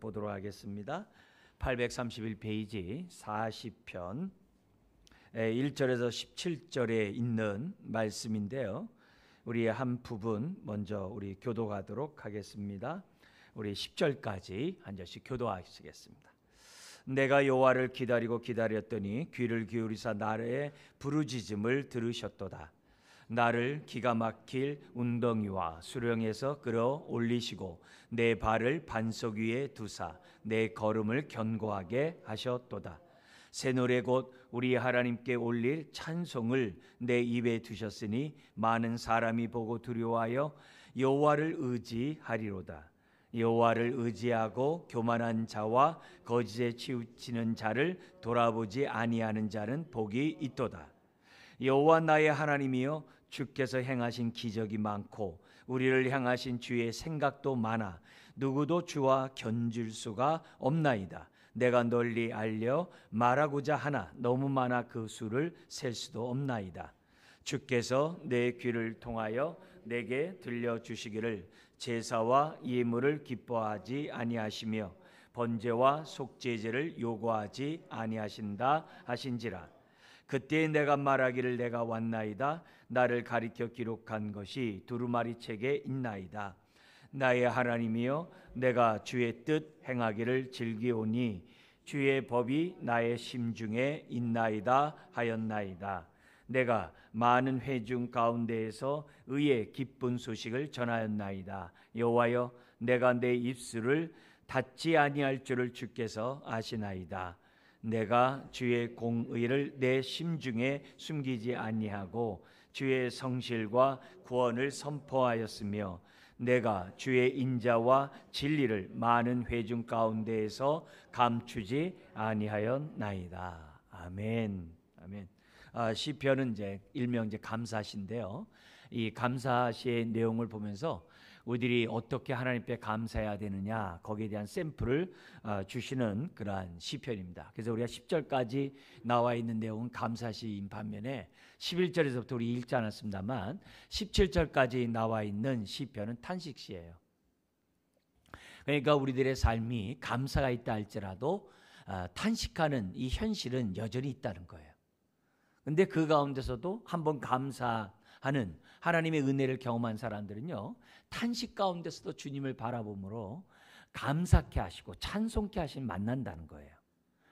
보도록 하겠습니다. 831페이지 40편 1절에서 17절에 있는 말씀인데요. 우리 한 부분 먼저 우리 교독하도록 하겠습니다. 우리 10절까지 한 절씩 교독하시겠습니다. 내가 여호와를 기다리고 기다렸더니 귀를 기울이사 나의 부르짖음을 들으셨도다. 나를 기가 막힐 운덩이와 수렁에서 끌어올리시고 내 발을 반석 위에 두사 내 걸음을 견고하게 하셨도다. 새 노래 곧 우리 하나님께 올릴 찬송을 내 입에 두셨으니 많은 사람이 보고 두려워하여 여호와를 의지하리로다. 여호와를 의지하고 교만한 자와 거짓에 치우치는 자를 돌아보지 아니하는 자는 복이 있도다. 여호와 나의 하나님이여, 주께서 행하신 기적이 많고 우리를 향하신 주의 생각도 많아 누구도 주와 견줄 수가 없나이다. 내가 널리 알려 말하고자 하나 너무 많아 그 수를 셀 수도 없나이다. 주께서 내 귀를 통하여 내게 들려주시기를 제사와 예물을 기뻐하지 아니하시며 번제와 속죄제를 요구하지 아니하신다 하신지라. 그때 내가 말하기를 내가 왔나이다. 나를 가리켜 기록한 것이 두루마리 책에 있나이다. 나의 하나님이여, 내가 주의 뜻 행하기를 즐기오니 주의 법이 나의 심중에 있나이다 하였나이다. 내가 많은 회중 가운데에서 의의 기쁜 소식을 전하였나이다. 여호와여, 내가 내 입술을 닫지 아니할 줄을 주께서 아시나이다. 내가 주의 공의를 내 심중에 숨기지 아니하고 주의 성실과 구원을 선포하였으며 내가 주의 인자와 진리를 많은 회중 가운데에서 감추지 아니하였나이다. 아멘. 아멘. 시편은 이제 일명 감사시인데요. 이 감사시의 내용을 보면서 우리들이 어떻게 하나님께 감사해야 되느냐, 거기에 대한 샘플을 주시는 그러한 시편입니다. 그래서 우리가 10절까지 나와 있는 내용은 감사시인 반면에 11절에서부터 우리 읽지 않았습니다만 17절까지 나와 있는 시편은 탄식시예요. 그러니까 우리들의 삶이 감사가 있다 할지라도 탄식하는 이 현실은 여전히 있다는 거예요. 근데 그 가운데서도 한번 감사하는 하나님의 은혜를 경험한 사람들은요, 탄식 가운데서도 주님을 바라봄으로 감사케 하시고 찬송케 하시면 만난다는 거예요.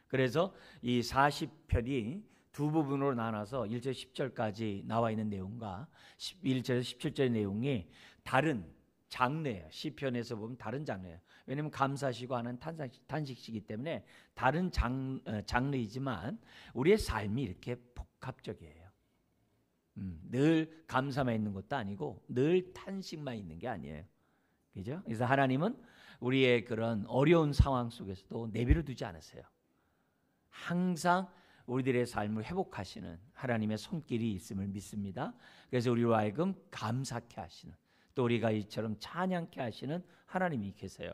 그래서 이 40편이 두 부분으로 나눠서 1절 10절까지 나와 있는 내용과 1절에서 17절의 내용이 다른 장르예요. 시편에서 보면 다른 장르예요. 왜냐하면 감사시고 하는 탄식시기 때문에 다른 장르이지만 우리의 삶이 이렇게 복합적이에요. 늘 감사만 있는 것도 아니고 늘 탄식만 있는 게 아니에요. 그죠? 그래서 하나님은 우리의 그런 어려운 상황 속에서도 내버려 두지 않으세요. 항상 우리들의 삶을 회복하시는 하나님의 손길이 있음을 믿습니다. 그래서 우리로 하여금 감사케 하시는, 또 우리가 이처럼 찬양케 하시는 하나님이 계세요.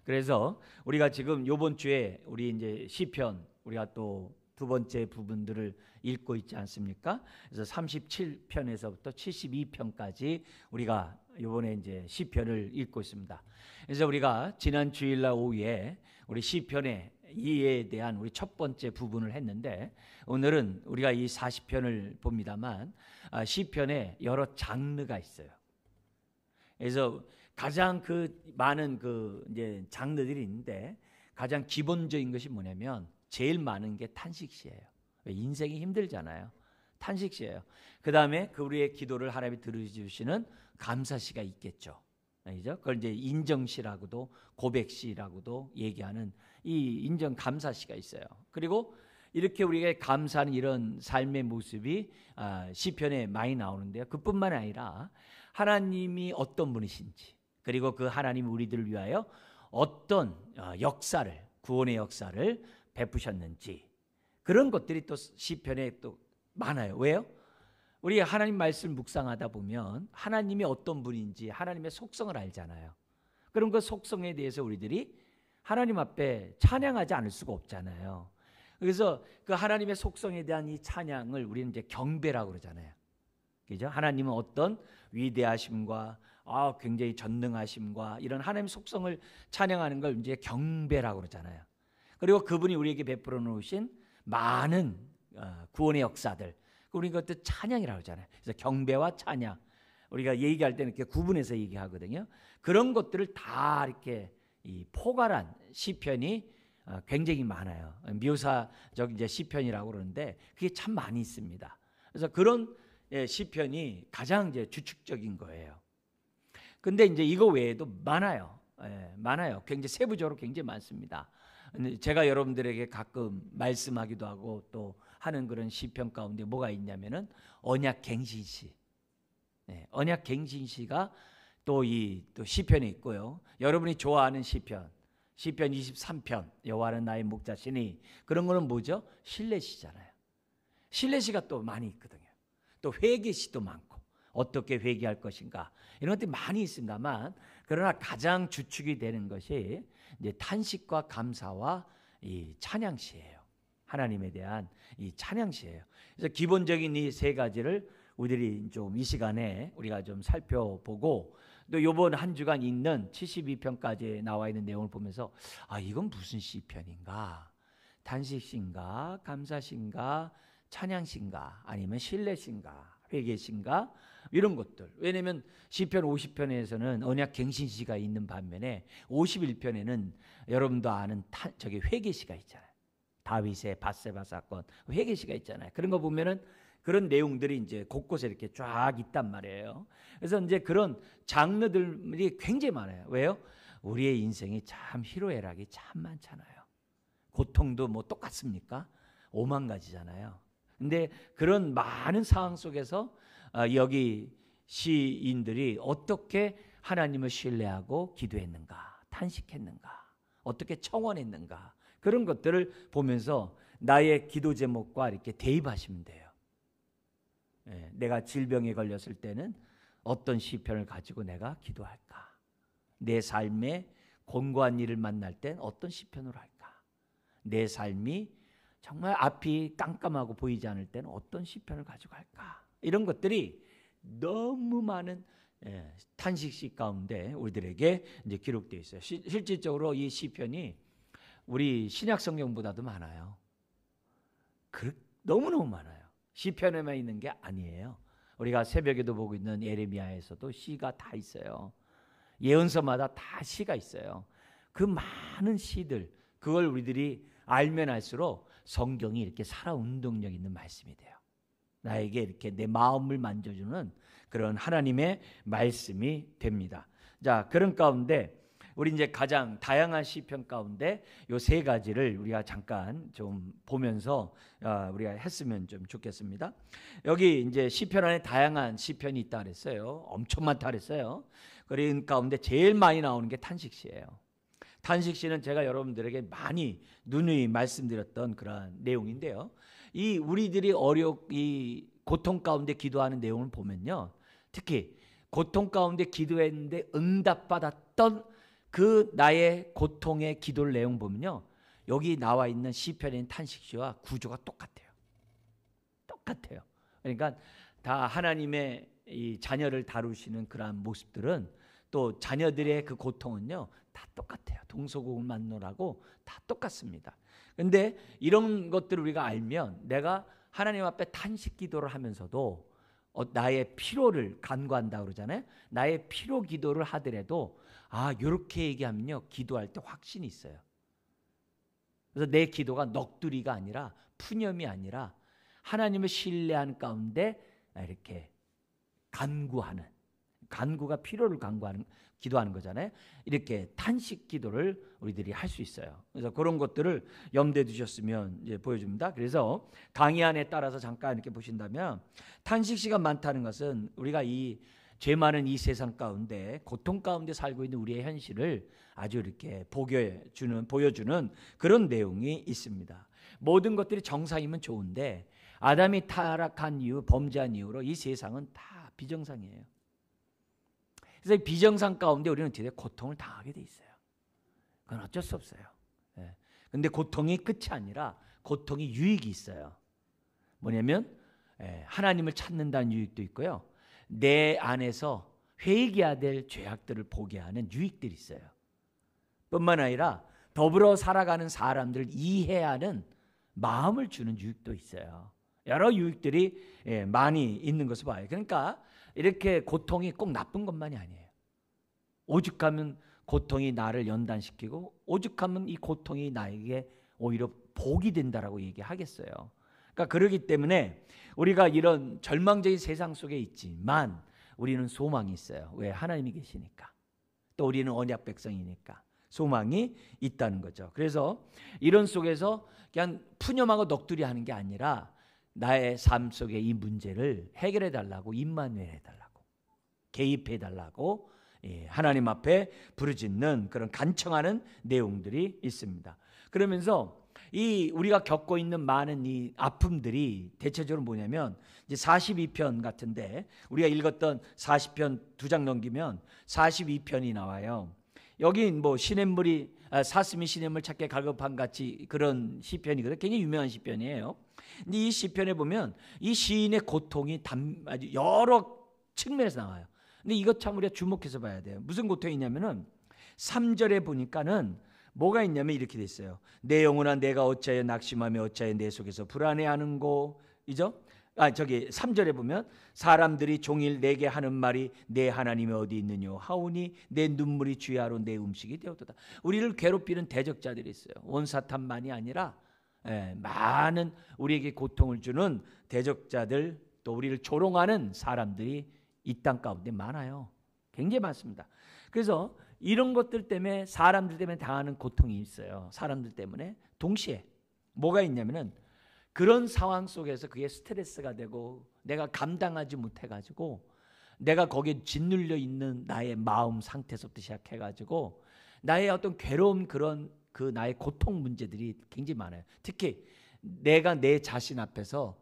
그래서 우리가 지금 이번 주에 우리 이제 시편 우리가 또 두 번째 부분들을 읽고 있지 않습니까? 그래서 37편에서부터 72편까지 우리가 이번에 이제 시편을 읽고 있습니다. 그래서 우리가 지난 주일날 오후에 우리 시편의 이해에 대한 우리 첫 번째 부분을 했는데, 오늘은 우리가 이 40편을 봅니다만 시편에 여러 장르가 있어요. 그래서 가장 많은 이제 장르들이 있는데 가장 기본적인 것이 뭐냐면 제일 많은 게 탄식시예요. 인생이 힘들잖아요. 탄식시예요. 그 다음에 우리의 기도를 하나님이 들어주시는 감사시가 있겠죠. 그죠? 그걸 이제 인정시라고도 고백시라고도 얘기하는 이 인정 감사시가 있어요. 그리고 이렇게 우리가 감사하는 이런 삶의 모습이 시편에 많이 나오는데요. 그뿐만 아니라 하나님이 어떤 분이신지, 그리고 그 하나님 우리들을 위하여 어떤 역사를, 구원의 역사를 베푸셨는지, 그런 것들이 또 시편에 또 많아요. 왜요? 우리 하나님 말씀 묵상하다 보면 하나님이 어떤 분인지 하나님의 속성을 알잖아요. 그런 그 속성에 대해서 우리들이 하나님 앞에 찬양하지 않을 수가 없잖아요. 그래서 그 하나님의 속성에 대한 이 찬양을 우리는 이제 경배라고 그러잖아요. 그죠? 하나님은 어떤 위대하심과 굉장히 전능하심과 이런 하나님의 속성을 찬양하는 걸 이제 경배라고 그러잖아요. 그리고 그분이 우리에게 베풀어 놓으신 많은 구원의 역사들, 우리 그것도 찬양이라고 하잖아요. 그래서 경배와 찬양, 우리가 얘기할 때는 이렇게 구분해서 얘기하거든요. 그런 것들을 다 이렇게 이 포괄한 시편이 굉장히 많아요. 묘사적 이제 시편이라고 그러는데 그게 참 많이 있습니다. 그래서 그런 시편이 가장 이제 주축적인 거예요. 근데 이제 이거 외에도 많아요. 많아요. 굉장히 세부적으로 굉장히 많습니다. 제가 여러분들에게 가끔 말씀하기도 하고 또 하는 그런 시편 가운데 뭐가 있냐면은 언약갱신시. 언약갱신시가 또 시편에 있고요. 여러분이 좋아하는 시편 23편 여호와는 나의 목자시니, 그런 거는 뭐죠? 신뢰시잖아요. 신뢰시가 또 많이 있거든요. 또 회개시도 많고 어떻게 회개할 것인가 이런 것들이 많이 있습니다만, 그러나 가장 주축이 되는 것이 이제 탄식과 감사와 이 찬양시예요. 하나님에 대한 이 찬양시예요. 그래서 기본적인 이 세 가지를 우리들이 좀 이 시간에 우리가 좀 살펴보고, 또 이번 한 주간 있는 72편까지 나와 있는 내용을 보면서 이건 무슨 시편인가? 탄식시인가? 감사시인가? 찬양시인가? 아니면 신뢰시인가? 회개시인가? 이런 것들. 왜냐하면 시편 50편에서는 언약갱신시가 있는 반면에 51편에는 여러분도 아는 회개시가 있잖아요. 다윗의 밧세바 사건 회개시가 있잖아요. 그런 거 보면은 그런 내용들이 이제 곳곳에 이렇게 쫙 있단 말이에요. 그래서 이제 그런 장르들이 굉장히 많아요. 왜요? 우리의 인생이 참 희로애락이 참 많잖아요. 고통도 뭐 똑같습니까? 5만 가지잖아요. 근데 그런 많은 상황 속에서 여기 시인들이 어떻게 하나님을 신뢰하고 기도했는가, 탄식했는가, 어떻게 청원했는가, 그런 것들을 보면서 나의 기도 제목과 이렇게 대입하시면 돼요. 내가 질병에 걸렸을 때는 어떤 시편을 가지고 내가 기도할까? 내 삶에 곤고한 일을 만날 땐 어떤 시편으로 할까? 내 삶이 정말 앞이 깜깜하고 보이지 않을 때는 어떤 시편을 가지고 할까? 이런 것들이 너무 많은 탄식시 가운데 우리들에게 이제 기록되어 있어요. 실질적으로 이 시편이 우리 신약 성경보다도 많아요. 너무너무 많아요. 시편에만 있는 게 아니에요. 우리가 새벽에도 보고 있는 예레미야에서도 시가 다 있어요. 예언서마다 다 시가 있어요. 그 많은 시들, 그걸 우리들이 알면 알수록 성경이 이렇게 살아 운동력 있는 말씀이 돼요. 나에게 이렇게 내 마음을 만져주는 그런 하나님의 말씀이 됩니다. 자, 그런 가운데 우리 이제 가장 다양한 시편 가운데 요 세 가지를 우리가 잠깐 좀 보면서 우리가 했으면 좀 좋겠습니다. 여기 이제 시편 안에 다양한 시편이 있다 그랬어요. 엄청 많다 그랬어요. 그런 가운데 제일 많이 나오는 게 탄식시예요. 탄식시는 제가 여러분들에게 많이 누누이 말씀드렸던 그런 내용인데요. 이 우리들이 이 고통 가운데 기도하는 내용을 보면요, 특히 고통 가운데 기도했는데 응답받았던 그 나의 고통의 기도를 내용 보면요, 여기 나와 있는 시편에 있는 탄식시와 구조가 똑같아요. 똑같아요. 그러니까 다 하나님의 이 자녀를 다루시는 그러한 모습들은, 또 자녀들의 그 고통은요 다 똑같아요. 동서고을 만노라고 다 똑같습니다. 그런데 이런 것들을 우리가 알면 내가 하나님 앞에 탄식 기도를 하면서도 나의 피로를 간구한다고 그러잖아요. 나의 피로 기도를 하더라도 이렇게 얘기하면요, 기도할 때 확신이 있어요. 그래서 내 기도가 넋두리가 아니라, 푸념이 아니라 하나님을 신뢰하는 가운데 이렇게 간구가 피로를 간구하는, 기도하는 거잖아요. 이렇게 탄식 기도를 우리들이 할 수 있어요. 그래서 그런 것들을 염두에 두셨으면 이제 보여줍니다. 그래서 강의안에 따라서 잠깐 이렇게 보신다면, 탄식시가 많다는 것은 우리가 이 죄 많은 이 세상 가운데 고통 가운데 살고 있는 우리의 현실을 아주 이렇게 보여주는 그런 내용이 있습니다. 모든 것들이 정상이면 좋은데 아담이 타락한 이후, 범죄한 이후로 이 세상은 다 비정상이에요. 그래서 이 비정상 가운데 우리는 어떻게 고통을 당하게 돼 있어요. 그건 어쩔 수 없어요. 그런데 고통이 끝이 아니라 고통이 유익이 있어요. 뭐냐면 하나님을 찾는다는 유익도 있고요, 내 안에서 회개해야 될 죄악들을 보게 하는 유익들이 있어요. 뿐만 아니라 더불어 살아가는 사람들을 이해하는 마음을 주는 유익도 있어요. 여러 유익들이 많이 있는 것을 봐요. 그러니까 이렇게 고통이 꼭 나쁜 것만이 아니에요. 오죽하면 고통이 나를 연단시키고 오죽하면 이 고통이 나에게 오히려 복이 된다라고 얘기하겠어요. 그러니까 그러기 때문에 우리가 이런 절망적인 세상 속에 있지만 우리는 소망이 있어요. 왜? 하나님이 계시니까. 또 우리는 언약 백성이니까 소망이 있다는 거죠. 그래서 이런 속에서 그냥 푸념하고 넋두리 하는 게 아니라 나의 삶 속의 이 문제를 해결해 달라고 임마누엘 해달라고 개입해 달라고 하나님 앞에 부르짖는 그런 간청하는 내용들이 있습니다. 그러면서 이 우리가 겪고 있는 많은 이 아픔들이 대체적으로 뭐냐면 이제 42편 같은데 우리가 읽었던 40편 2장 넘기면 42편이 나와요. 여기 뭐 시냇물이 사슴이 시냇물 찾게 갈급한 같이 그런 시편이거든요. 굉장히 유명한 시편이에요. 근데 이 시편에 보면 이 시인의 고통이 아주 여러 측면에서 나와요. 근데 이것 참 우리가 주목해서 봐야 돼요. 무슨 고통이 있냐면은 3절에 보니까는 뭐가 있냐면 이렇게 돼 있어요. 내 영혼아 내가 어찌하여 낙심하며 어찌하여 내 속에서 불안해하는고. 이죠? 3절에 보면 사람들이 종일 내게 하는 말이 내 하나님이 어디 있느뇨 하오니 내 눈물이 주야로 내 음식이 되었도다. 우리를 괴롭히는 대적자들이 있어요. 원사탄만이 아니라 많은 우리에게 고통을 주는 대적자들, 또 우리를 조롱하는 사람들이 이 땅 가운데 많아요. 굉장히 많습니다. 그래서 이런 것들 때문에 사람들 때문에 당하는 고통이 있어요. 사람들 때문에. 동시에 뭐가 있냐면은 그런 상황 속에서 그게 스트레스가 되고 내가 감당하지 못해가지고 내가 거기에 짓눌려 있는 나의 마음 상태에서부터 시작해가지고 나의 어떤 괴로움 그런 그 나의 고통 문제들이 굉장히 많아요. 특히 내가 내 자신 앞에서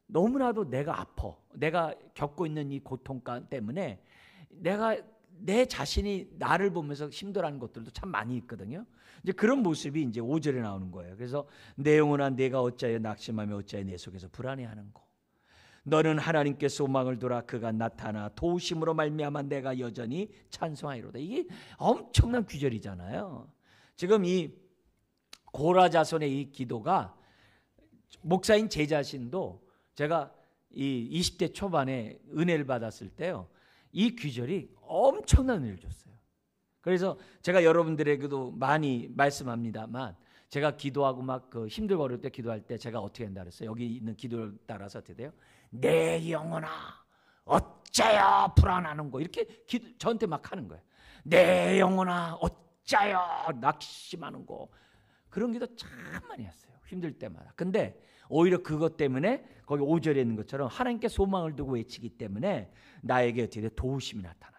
너무나도 내가 아파. 내가 겪고 있는 이 고통 때문에 내가 내 자신이 나를 보면서 힘들어하는 것들도 참 많이 있거든요. 이제 그런 모습이 이제 5절에 나오는 거예요. 그래서 내 영혼아 내가 어찌하여 낙심하며 어찌하여 내 속에서 불안해하는고. 너는 하나님께 소망을 두라. 그가 나타나 도우심으로 말미암아 내가 여전히 찬송하리로다. 이게 엄청난 귀절이잖아요. 지금 이 고라 자손의 이 기도가 목사인 제 자신도 제가 이 20대 초반에 은혜를 받았을 때요. 이 귀절이 엄청난 은혜를 줬어요. 그래서 제가 여러분들에게도 많이 말씀합니다만 제가 기도하고 막 그 힘들고 어려울 때 기도할 때 제가 어떻게 한다 그랬어요? 여기 있는 기도를 따라서 어떻게 돼요? 내 영혼아 어째야 불안하는 거 이렇게 저한테 막 하는 거예요. 내 영혼아 어째야 낙심하는 거 그런 기도 참 많이 했어요. 힘들 때마다. 근데 오히려 그것 때문에 거기 5절에 있는 것처럼 하나님께 소망을 두고 외치기 때문에 나에게 어떻게 돼? 도우심이 나타나요.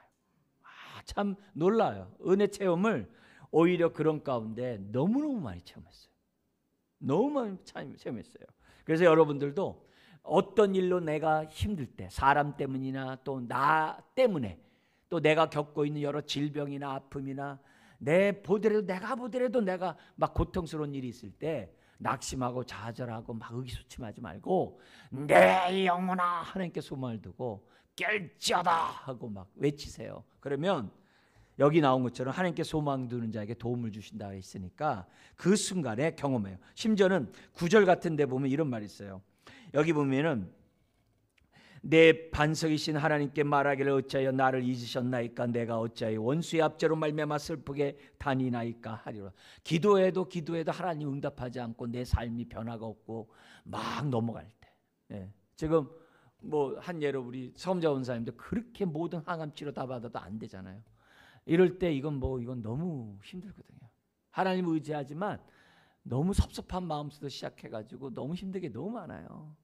참 놀라요. 은혜 체험을 오히려 그런 가운데 너무너무 많이 체험했어요. 너무 많이 체험했어요. 그래서 여러분들도 어떤 일로 내가 힘들 때 사람 때문이나 또 나 때문에 또 내가 겪고 있는 여러 질병이나 아픔이나 내가 보더라도 내가 막 고통스러운 일이 있을 때 낙심하고 좌절하고 막 의기소침하지 말고 내 영혼아 하나님께 소망을 두고 깰지어다 하고 막 외치세요. 그러면 여기 나온 것처럼 하나님께 소망 두는 자에게 도움을 주신다 했으니까 그 순간에 경험해요. 심지어는 9절 같은 데 보면 이런 말이 있어요. 여기 보면은 내 반석이신 하나님께 말하기를 어찌하여 나를 잊으셨나이까 내가 어찌하여 원수의 압제로 말미암아 슬프게 다니나이까 하리라. 기도해도 하나님 응답하지 않고 내 삶이 변화가 없고 막 넘어갈 때 지금 뭐 한 예로 우리 성자 원사님도 그렇게 모든 항암 치료 다 받아도 안 되잖아요. 이럴 때 이건 너무 힘들거든요. 하나님 의지하지만 너무 섭섭한 마음부터 시작해가지고 너무 힘든 게 너무 많아요.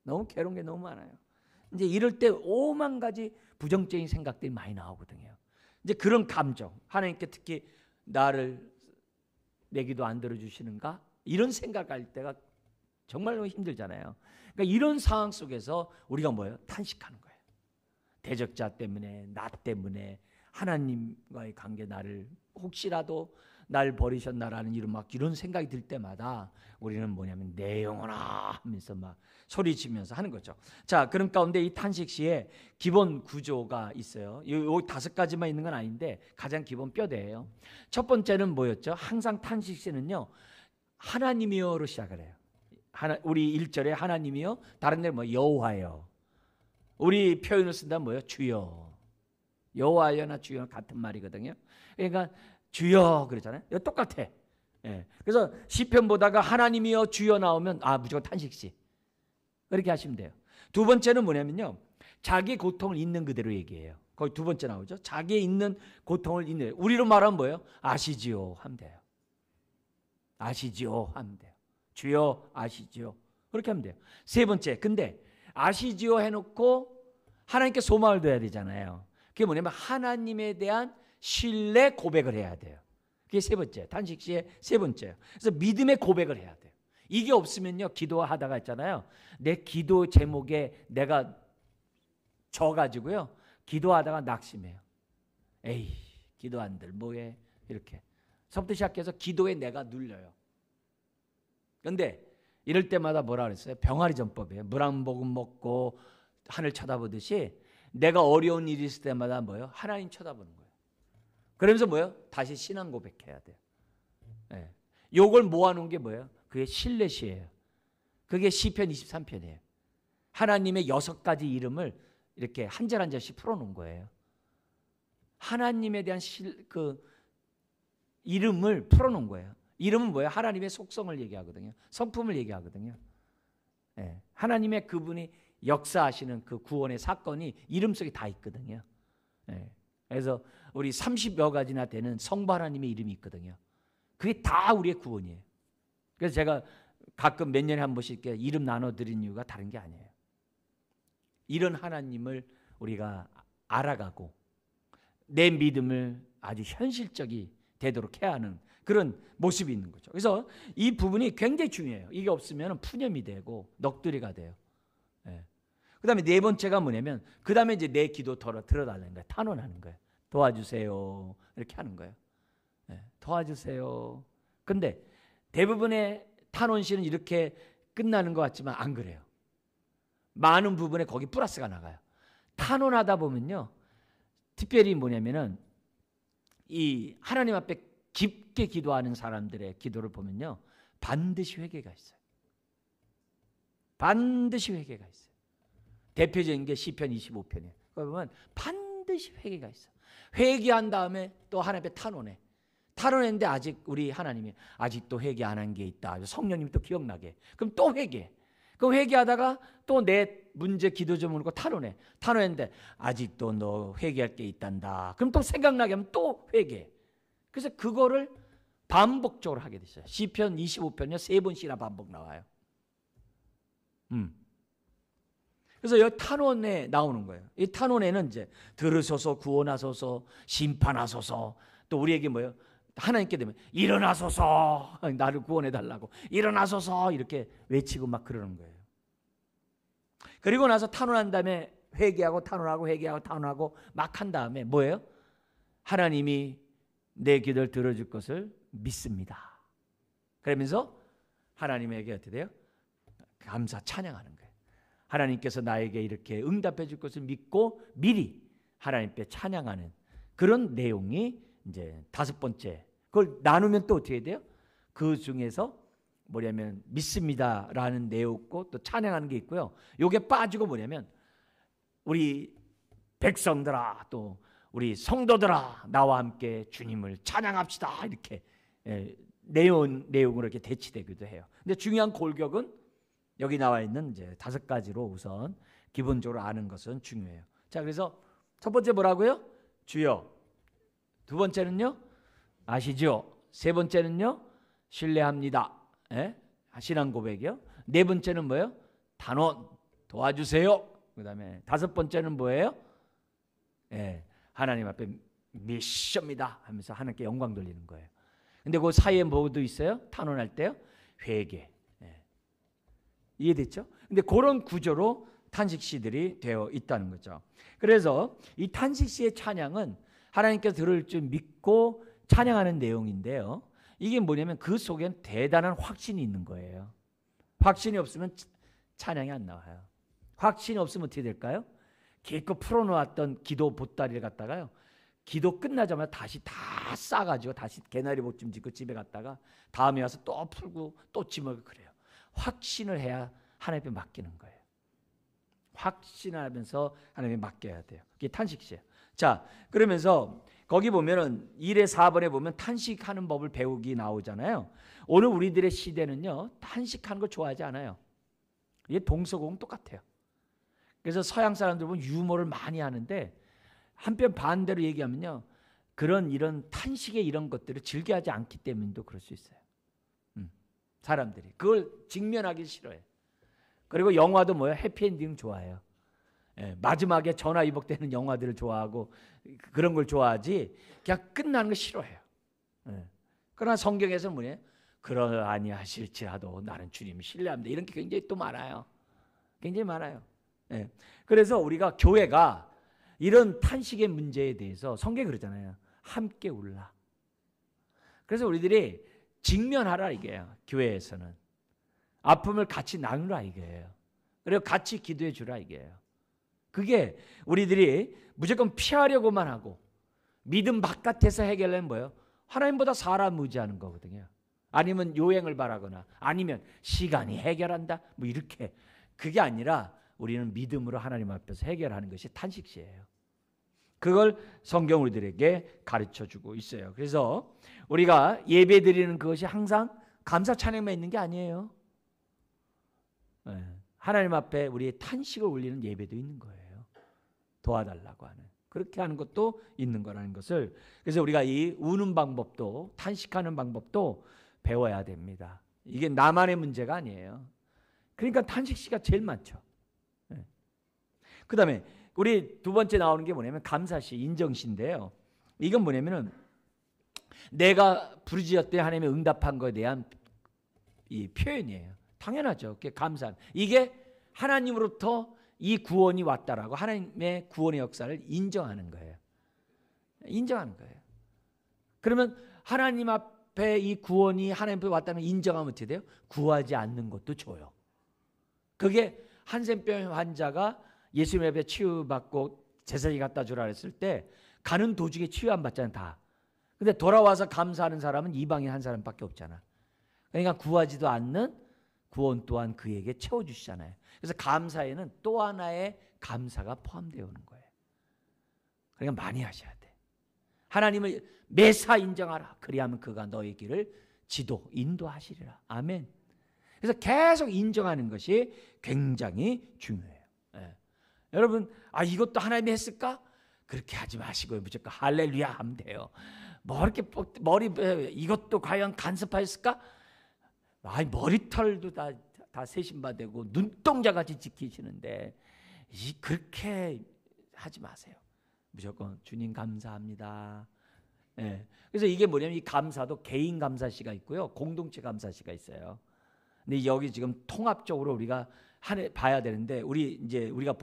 너무 괴로운 게 너무 많아요. 이제 이럴 때 오만 가지 부정적인 생각들이 많이 나오거든요. 이제 그런 감정, 하나님께 특히 나를 내 기도 안 들어주시는가? 이런 생각할 때가 정말로 힘들잖아요. 그러니까 이런 상황 속에서 우리가 뭐예요? 탄식하는 거예요. 대적자 때문에, 나 때문에, 하나님과의 관계 나를 혹시라도 날 버리셨나라는 이런 생각이 들 때마다 우리는 뭐냐면 내 영혼아 하면서 막 소리치면서 하는 거죠. 자, 그런 가운데 이 탄식 시에 기본 구조가 있어요. 요 5가지만 있는 건 아닌데 가장 기본 뼈대예요. 첫 번째는 뭐였죠? 항상 탄식 시는요, 하나님이여로 시작을 해요. 우리 1절에 하나님이여, 다른 데는 뭐 여호와여. 우리 표현을 쓴다면 뭐예요? 주여. 여호와여나 주여 같은 말이거든요. 그러니까 주여 그러잖아요. 이거 똑같아. 예. 그래서 시편 보다가 하나님이여 주여 나오면 무조건 탄식시. 그렇게 하시면 돼요. 두 번째는 뭐냐면요, 자기 고통을 있는 그대로 얘기해요. 거기 두 번째 나오죠. 자기의 있는 고통을 있는, 우리로 말하면 뭐예요? 아시지요 하면 돼요. 아시지요 하면 돼요. 주여 아시지요. 그렇게 하면 돼요. 세 번째, 근데 아시지요 해놓고 하나님께 소망을 둬야 되잖아요. 그게 뭐냐면 하나님에 대한 신뢰 고백을 해야 돼요. 그게 세 번째, 탄식시의 세 번째예요. 그래서 믿음의 고백을 해야 돼요. 이게 없으면요, 기도하다가 했잖아요, 내 기도 제목에 내가 져가지고요, 기도하다가 낙심해요. 에이, 기도 안들 뭐해, 이렇게 서부터 시작해서 기도에 내가 눌려요. 그런데 이럴 때마다 뭐라 그랬어요? 병아리 전법이에요. 물 한 모금 먹고 하늘 쳐다보듯이 내가 어려운 일이 있을 때마다 뭐예요? 하나님 쳐다보는 거예요. 그러면서 뭐예요? 다시 신앙 고백해야 돼요. 네. 요걸 모아놓은 게 뭐예요? 그게 신뢰시예요. 그게 시편 23편이에요. 하나님의 6가지 이름을 이렇게 한 절 한 절씩 풀어놓은 거예요. 하나님에 대한 이름을 풀어놓은 거예요. 이름은 뭐예요? 하나님의 속성을 얘기하거든요. 성품을 얘기하거든요. 네. 하나님의 그분이 역사하시는 그 구원의 사건이 이름 속에 다 있거든요. 네. 그래서 우리 30여 가지나 되는 성부 하나님의 이름이 있거든요. 그게 다 우리의 구원이에요. 그래서 제가 가끔 몇 년에 한 번씩 이름 나눠드린 이유가 다른 게 아니에요. 이런 하나님을 우리가 알아가고 내 믿음을 아주 현실적이 되도록 해야 하는 그런 모습이 있는 거죠. 그래서 이 부분이 굉장히 중요해요. 이게 없으면 푸념이 되고 넋두리가 돼요. 예. 그 다음에 네 번째가 뭐냐면, 그 다음에 이제 내 기도 들어달라는 거예요. 탄원하는 거예요. 도와주세요. 이렇게 하는 거예요. 예. 도와주세요. 근데 대부분의 탄원시는 이렇게 끝나는 것 같지만 안 그래요. 많은 부분에 거기 플러스가 나가요. 탄원하다 보면요, 특별히 뭐냐면은 이 하나님 앞에 깊게 기도하는 사람들의 기도를 보면요, 반드시 회개가 있어요. 반드시 회개가 있어요. 대표적인 게 시편 25편이에요. 거기 보면 반드시 회개가 있어요. 회개한 다음에 또 하나님 앞에 탄원해. 탄원했는데 아직 우리 하나님이 아직도 회개 안 한 게 있다. 성령님이 또 기억나게. 그럼 또 회개. 그 회개하다가 또 내 문제 기도 좀 물고 탄원해. 탄원했는데 아직도 너 회개할 게 있단다. 그럼 또 생각나게 하면 또 회개. 그래서 그거를 반복적으로 하게 됐어요. 시편 25편이요, 3번씩이나 반복 나와요. 그래서 여기 탄원에 나오는 거예요. 이 탄원에는 이제 들으소서, 구원하소서, 심판하소서, 또 우리에게 뭐예요? 하나님께 되면 일어나소서, 나를 구원해 달라고, 일어나소서 이렇게 외치고 막 그러는 거예요. 그리고 나서 탄원한 다음에 회개하고 탄원하고 회개하고 탄원하고 막 한 다음에 뭐예요? 하나님이 내 기도를 들어줄 것을 믿습니다. 그러면서 하나님에게 어떻게 돼요? 감사 찬양하는 거예요. 하나님께서 나에게 이렇게 응답해 줄 것을 믿고 미리 하나님께 찬양하는 그런 내용이 이제 5번째. 그걸 나누면 또 어떻게 돼요? 그 중에서 뭐냐면 믿습니다라는 내용 있고 또 찬양하는 게 있고요. 요게 빠지고 뭐냐면 우리 백성들아, 또 우리 성도들아, 나와 함께 주님을 찬양합시다, 이렇게 내용으로 이렇게 대치되기도 해요. 근데 중요한 골격은 여기 나와 있는 이제 5가지로 우선 기본적으로 아는 것은 중요해요. 자, 그래서 첫 번째 뭐라고요? 주여. 두 번째는요, 아시죠? 세 번째는요, 신뢰합니다. 예? 신앙 고백이요. 네 번째는 뭐예요? 단원, 도와주세요. 그 다음에 5번째는 뭐예요? 예, 하나님 앞에 미션입니다 하면서 하나님께 영광 돌리는 거예요. 근데 그 사이에 뭐도 있어요? 탄원할 때요, 회개. 예. 이해됐죠? 근데 그런 구조로 탄식시들이 되어 있다는 거죠. 그래서 이 탄식시의 찬양은 하나님께서 들을 줄 믿고 찬양하는 내용인데요. 이게 뭐냐면 그 속엔 대단한 확신이 있는 거예요. 확신이 없으면 찬양이 안 나와요. 확신이 없으면 어떻게 될까요? 기껏 풀어놓았던 기도 보따리를 갖다가요, 기도 끝나자마자 다시 다 싸가지고 다시 개나리 봇좀 짓고 집에 갔다가 다음에 와서 또 풀고 또 짐을 그래요. 확신을 해야 하나님께 맡기는 거예요. 확신하면서 하나님께 맡겨야 돼요. 그게 탄식시예요. 자, 그러면서 거기 보면은 1의 4번에 보면 탄식하는 법을 배우기 나오잖아요. 오늘 우리들의 시대는요, 탄식하는 걸 좋아하지 않아요. 이게 동서고금 똑같아요. 그래서 서양 사람들 보면 유머를 많이 하는데 한편 반대로 얘기하면요, 그런 이런 탄식의 이런 것들을 즐겨하지 않기 때문에도 그럴 수 있어요. 사람들이 그걸 직면하기 싫어해요. 그리고 영화도 뭐예요? 해피엔딩 좋아해요. 예, 마지막에 전화위복되는 영화들을 좋아하고 그런 걸 좋아하지 그냥 끝나는 거 싫어해요. 예. 그러나 성경에서는 뭐예요? 그러하니 하실지라도 나는 주님 신뢰합니다. 이런 게 굉장히 또 많아요. 굉장히 많아요. 예. 그래서 우리가 교회가 이런 탄식의 문제에 대해서 성경이 그러잖아요. 함께 울라. 그래서 우리들이 직면하라 이게요. 교회에서는 아픔을 같이 나누라 이게요. 그리고 같이 기도해 주라 이게요. 그게 우리들이 무조건 피하려고만 하고 믿음 바깥에서 해결하면 뭐예요? 하나님보다 사람 의지하는 거거든요. 아니면 요행을 바라거나 아니면 시간이 해결한다 뭐 이렇게, 그게 아니라 우리는 믿음으로 하나님 앞에서 해결하는 것이 탄식시예요. 그걸 성경 우리들에게 가르쳐주고 있어요. 그래서 우리가 예배 드리는 그것이 항상 감사 찬양만 있는 게 아니에요. 하나님 앞에 우리의 탄식을 올리는 예배도 있는 거예요. 도와달라고 하는, 그렇게 하는 것도 있는 거라는 것을, 그래서 우리가 이 우는 방법도 탄식하는 방법도 배워야 됩니다. 이게 나만의 문제가 아니에요. 그러니까 탄식시가 제일 많죠. 그 다음에 우리 두 번째 나오는 게 뭐냐면 감사시, 인정시인데요. 이건 뭐냐면은 내가 부르짖었더니 하나님이 응답한 것에 대한 이 표현이에요. 당연하죠. 감사. 이게 하나님으로부터 이 구원이 왔다라고 하나님의 구원의 역사를 인정하는 거예요. 인정하는 거예요. 그러면 하나님 앞에 이 구원이 하나님 앞에 왔다는 인정하면 어떻게 돼요? 구하지 않는 것도 줘요. 그게 한센병 환자가 예수님 앞에 치유받고 제사지 갖다 주라 했을 때 가는 도중에 치유 안 받잖아요. 다. 근데 돌아와서 감사하는 사람은 이방인 한 사람밖에 없잖아. 그러니까 구하지도 않는 구원 또한 그에게 채워주시잖아요. 그래서 감사에는 또 하나의 감사가 포함되어 있는 거예요. 그러니까 많이 하셔야 돼. 하나님을 매사 인정하라. 그리하면 그가 너의 길을 지도 인도하시리라. 아멘. 그래서 계속 인정하는 것이 굉장히 중요해요. 여러분, 이것도 하나님이 했을까? 그렇게 하지 마시고요. 무조건 할렐루야 하면 돼요. 뭐 이렇게 머리 이것도 과연 간섭하였을까? 머리털도 다 세신바되고 눈동자같이 지키시는데 그렇게 하지 마세요. 무조건 주님 감사합니다. 그래서 이게 뭐냐면 이 감사도 개인 감사시가 있고요, 공동체 감사시가 있어요. 근데 여기 지금 통합적으로 우리가 봐야 되는데 우리가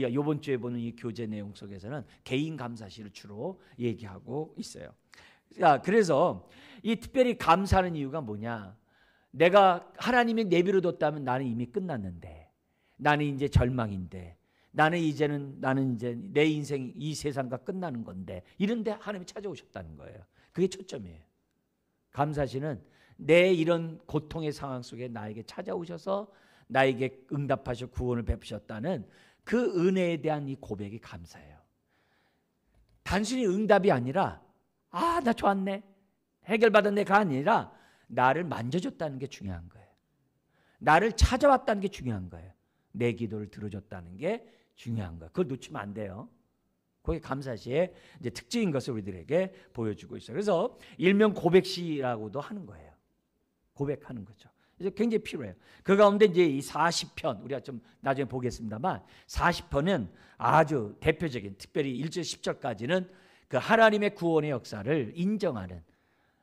이번 주에 보는 이 교재 내용 속에서는 개인 감사시를 주로 얘기하고 있어요. 자, 그래서 이 특별히 감사하는 이유가 뭐냐? 내가 하나님이 내비로 뒀다면 나는 이미 끝났는데, 나는 이제 절망인데, 나는 이제 내 인생 이 세상과 끝나는 건데, 이런데 하나님이 찾아오셨다는 거예요. 그게 초점이에요. 감사시는 내 이런 고통의 상황 속에 나에게 찾아오셔서 나에게 응답하셔 구원을 베푸셨다는 그 은혜에 대한 이 고백이 감사해요. 단순히 응답이 아니라 나 좋았네, 해결받았네가 아니라 나를 만져줬다는 게 중요한 거예요. 나를 찾아왔다는 게 중요한 거예요. 내 기도를 들어줬다는 게 중요한 거예요. 그걸 놓치면 안 돼요. 그게 감사시의 이제 특징인 것을 우리들에게 보여주고 있어요. 그래서 일명 고백시라고도 하는 거예요. 고백하는 거죠. 이제 굉장히 필요해요. 그 가운데 이제 이 40편 우리가 좀 나중에 보겠습니다만 40편은 아주 대표적인, 특별히 1절 10절까지는 그 하나님의 구원의 역사를 인정하는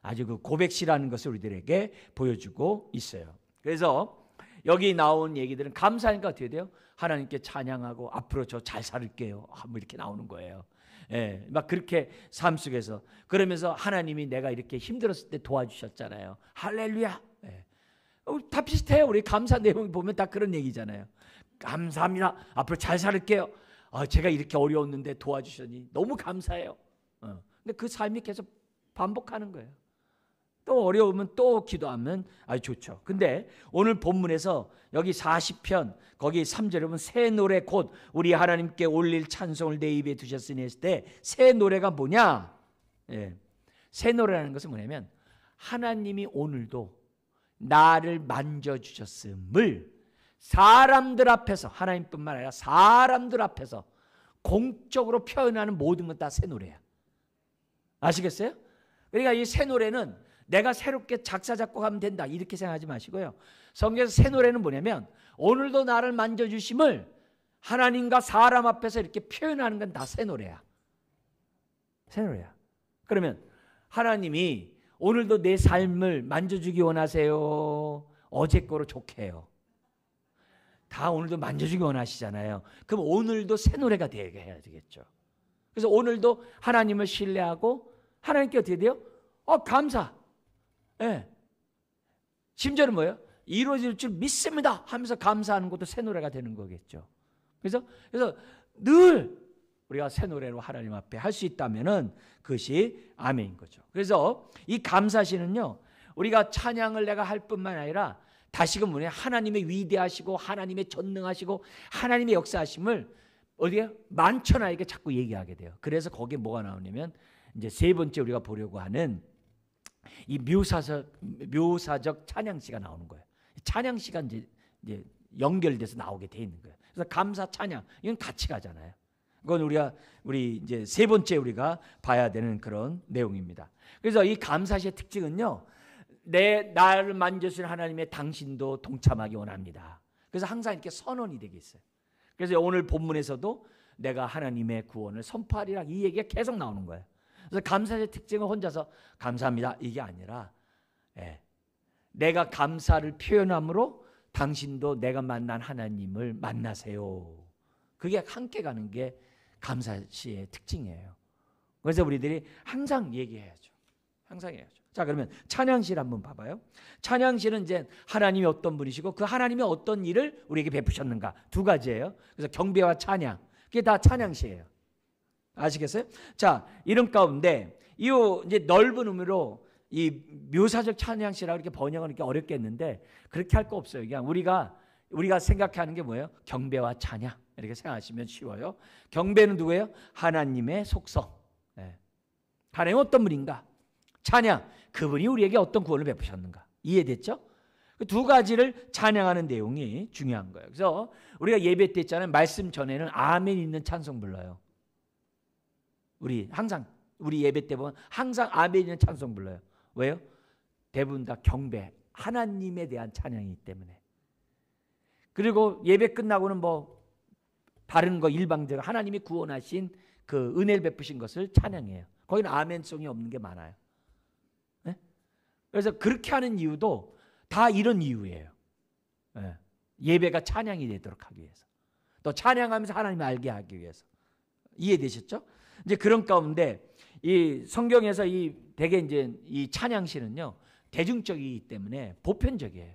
아주 그 고백시라는 것을 우리들에게 보여주고 있어요. 그래서 여기 나온 얘기들은 감사하니까 어떻게 돼요? 하나님께 찬양하고 앞으로 저 잘 살을게요. 뭐 이렇게 나오는 거예요. 예, 막 그렇게 삶 속에서 그러면서 하나님이 내가 이렇게 힘들었을 때 도와주셨잖아요. 할렐루야. 예. 다 비슷해요. 우리 감사 내용 보면 다 그런 얘기잖아요. 감사합니다. 앞으로 잘 살을게요. 제가 이렇게 어려웠는데 도와주셨니 너무 감사해요. 근데 그 삶이 계속 반복하는 거예요. 또 어려우면 또 기도하면 아주 좋죠. 근데 오늘 본문에서 여기 40편 거기 3절에 보면 새 노래 곧 우리 하나님께 올릴 찬송을 내 입에 두셨으니 했을 때 새 노래가 뭐냐? 예. 새 노래라는 것은 뭐냐면 하나님이 오늘도 나를 만져주셨음을 사람들 앞에서 하나님뿐만 아니라 사람들 앞에서 공적으로 표현하는 모든 건 다 새 노래야. 아시겠어요? 그러니까 이 새 노래는 내가 새롭게 작사 작곡하면 된다 이렇게 생각하지 마시고요. 성경에서 새 노래는 뭐냐면 오늘도 나를 만져주심을 하나님과 사람 앞에서 이렇게 표현하는 건 다 새 노래야. 새 노래야. 그러면 하나님이 오늘도 내 삶을 만져주기 원하세요? 어제 거로 좋게 해요. 다 오늘도 만져주기 원하시잖아요. 그럼 오늘도 새 노래가 되게 해야 되겠죠. 그래서 오늘도 하나님을 신뢰하고 하나님께 어떻게 돼요? 감사. 예. 심지어는 뭐예요? 이루어질 줄 믿습니다 하면서 감사하는 것도 새 노래가 되는 거겠죠. 그래서 늘 우리가 새 노래로 하나님 앞에 할 수 있다면은 그것이 아멘인 거죠. 그래서 이 감사시는요, 우리가 찬양을 내가 할 뿐만 아니라 다시금 뭐냐, 하나님의 위대하시고 하나님의 전능하시고 하나님의 역사하심을 어디에 만천하에게 자꾸 얘기하게 돼요. 그래서 거기에 뭐가 나오냐면 이제 세 번째 우리가 보려고 하는 이 묘사적 찬양시가 나오는 거예요. 찬양시가 이제 연결돼서 나오게 돼 있는 거예요. 그래서 감사 찬양 이건 같이 가잖아요. 그건 우리 이제 세 번째 우리가 봐야 되는 그런 내용입니다. 그래서 이 감사시의 특징은요, 나를 만져주신 하나님의 당신도 동참하기 원합니다. 그래서 항상 이렇게 선언이 되게 있어요. 그래서 오늘 본문에서도 내가 하나님의 구원을 선포하리라 이 얘기가 계속 나오는 거예요. 그래서 감사의 특징은 혼자서 감사합니다 이게 아니라 내가 감사를 표현함으로 당신도 내가 만난 하나님을 만나세요. 그게 함께 가는 게 감사시의 특징이에요. 그래서 우리들이 항상 얘기해야죠. 항상 해야죠. 자, 그러면 찬양시를 한번 봐봐요. 찬양시는 이제 하나님이 어떤 분이시고 그 하나님이 어떤 일을 우리에게 베푸셨는가 두 가지예요. 그래서 경배와 찬양 그게 다 찬양시예요. 아시겠어요? 자, 이런 가운데 이 이제 넓은 의미로 이 묘사적 찬양시라고 이렇게 번역하는 게 어렵겠는데 그렇게 할 거 없어요. 그냥 우리가 생각하는 게 뭐예요? 경배와 찬양 이렇게 생각하시면 쉬워요. 경배는 누구예요? 하나님의 속성. 하나님 어떤 분인가? 찬양 그분이 우리에게 어떤 구원을 베푸셨는가? 이해됐죠? 그 두 가지를 찬양하는 내용이 중요한 거예요. 그래서 우리가 예배 때 있잖아요. 말씀 전에는 아멘 있는 찬송 불러요. 항상 우리 예배 때 보면 항상 아멘 있는 찬송 불러요. 왜요? 대부분 다 경배, 하나님에 대한 찬양이기 때문에. 그리고 예배 끝나고는 뭐 다른 거 일방적으로 하나님이 구원하신 그 은혜를 베푸신 것을 찬양해요. 거기는 아멘송이 없는 게 많아요. 네? 그래서 그렇게 하는 이유도 다 이런 이유예요. 예배가 찬양이 되도록 하기 위해서. 또 찬양하면서 하나님을 알게 하기 위해서. 이해되셨죠? 이제 그런 가운데 이 성경에서 대개 이제 이 찬양시는요 대중적이기 때문에 보편적이에요.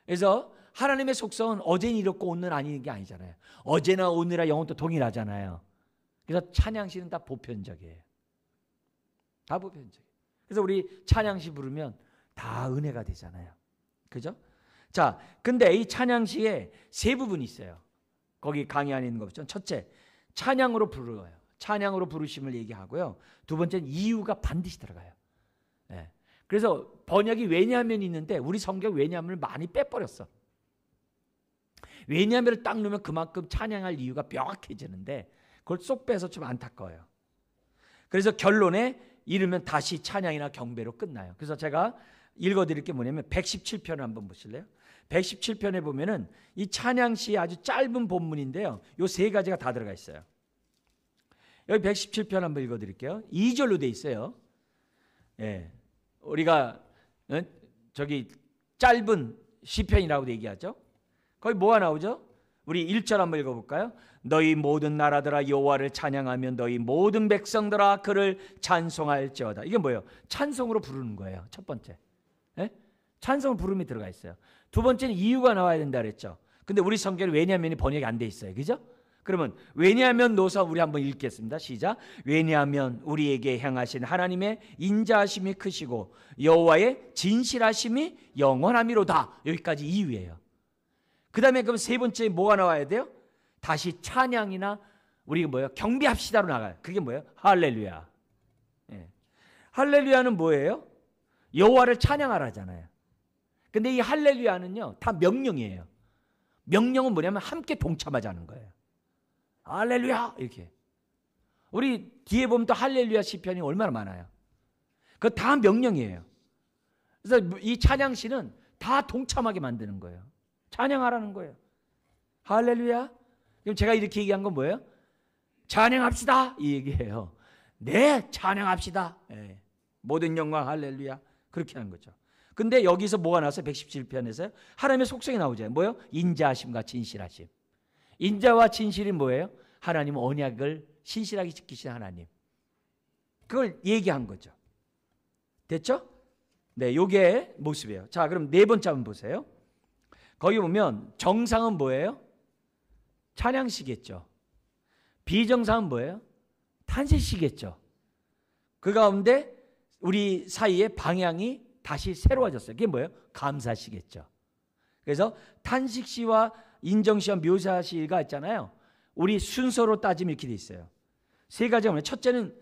그래서 하나님의 속성은 어제는 이렇고 오늘은 아닌 게 아니잖아요. 어제나 오늘이나 영원도 동일하잖아요. 그래서 찬양시는 다 보편적이에요. 다 보편적이에요. 그래서 우리 찬양시 부르면 다 은혜가 되잖아요. 그죠? 자, 근데 이 찬양시에 세 부분이 있어요. 거기 강의 안에 있는 것처럼 첫째, 찬양으로 부르어요. 찬양으로 부르심을 얘기하고요. 두 번째는 이유가 반드시 들어가요. 그래서 번역이 왜냐하면 있는데 우리 성경 왜냐하면을 많이 빼버렸어. 왜냐하면을 딱 넣으면 그만큼 찬양할 이유가 명확해지는데 그걸 쏙 빼서 좀 안타까워요. 그래서 결론에 이르면 다시 찬양이나 경배로 끝나요. 그래서 제가 읽어드릴 게 뭐냐면 117편을 한번 보실래요? 117편에 보면은 이 찬양시의 아주 짧은 본문인데요. 요 세 가지가 다 들어가 있어요. 여기 117편 한번 읽어드릴게요. 2절로 돼 있어요. 우리가 저기 짧은 시편이라고 얘기하죠. 거기 뭐가 나오죠? 우리 1절 한번 읽어볼까요? 너희 모든 나라들아 여호와를 찬양하며 너희 모든 백성들아 그를 찬송할지어다. 이게 뭐예요? 찬송으로 부르는 거예요. 첫 번째. 예? 찬송 부름이 들어가 있어요. 두 번째는 이유가 나와야 된다 그랬죠. 근데 우리 성경에 왜냐하면이 번역이 안 돼 있어요. 그죠? 그러면 왜냐하면 노사 우리 한번 읽겠습니다. 시작. 왜냐하면 우리에게 행하신 하나님의 인자하심이 크시고 여호와의 진실하심이 영원함이로다. 여기까지 이유예요. 그 다음에 그럼 세 번째 뭐가 나와야 돼요? 다시 찬양이나 우리 뭐예요? 경배합시다로 나가요. 그게 뭐예요? 할렐루야. 예. 할렐루야는 뭐예요? 여호와를 찬양하라잖아요. 근데 이 할렐루야는요 다 명령이에요. 명령은 뭐냐면 함께 동참하자는 거예요. 할렐루야 이렇게. 우리 뒤에 보면 또 할렐루야 시편이 얼마나 많아요. 그거 다 명령이에요. 그래서 이 찬양시는 다 동참하게 만드는 거예요. 찬양하라는 거예요. 할렐루야. 그럼 제가 이렇게 얘기한 건 뭐예요? 찬양합시다 이 얘기예요. 네, 찬양합시다. 네. 모든 영광 할렐루야. 그렇게 하는 거죠. 근데 여기서 뭐가 나왔어요? 117편에서요. 하나님의 속성이 나오죠. 뭐예요? 인자하심과 진실하심. 인자와 진실이 뭐예요? 하나님은 언약을 신실하게 지키신 하나님. 그걸 얘기한 거죠. 됐죠? 네, 요게 모습이에요. 자, 그럼 네 번째 한번 보세요. 거기 보면 정상은 뭐예요? 찬양시겠죠. 비정상은 뭐예요? 탄식시겠죠. 그 가운데 우리 사이의 방향이 다시 새로워졌어요. 그게 뭐예요? 감사시겠죠. 그래서 탄식시와 인정시와 묘사시가 있잖아요. 우리 순서로 따지면 이렇게 돼 있어요. 세 가지가 뭐냐면 첫째는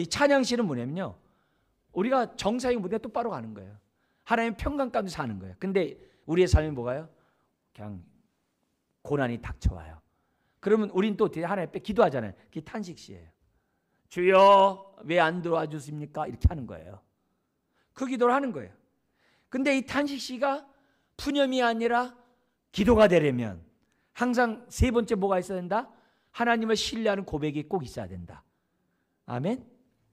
찬양시는 뭐냐면요. 우리가 정상의 무대에 똑바로 가는 거예요. 하나님의 평강 가운데 사는 거예요. 근데 우리의 삶이 뭐가요? 그냥 고난이 닥쳐와요. 그러면 우린 또 어떻게 하나님 앞에 기도하잖아요. 그게 탄식시예요. 주여 왜 안 들어와 주십니까? 이렇게 하는 거예요. 그 기도를 하는 거예요. 근데 이 탄식시가 푸념이 아니라 기도가 되려면 항상 세 번째 뭐가 있어야 된다? 하나님을 신뢰하는 고백이 꼭 있어야 된다. 아멘.